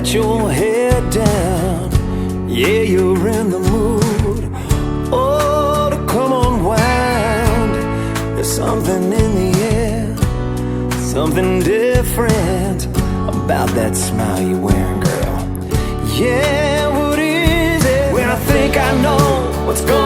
got your head down. Yeah, you're in the mood. Oh, to come unwind. There's something in the air, something different about that smile you're wearing, girl. Yeah, what is it? When I think I know what's going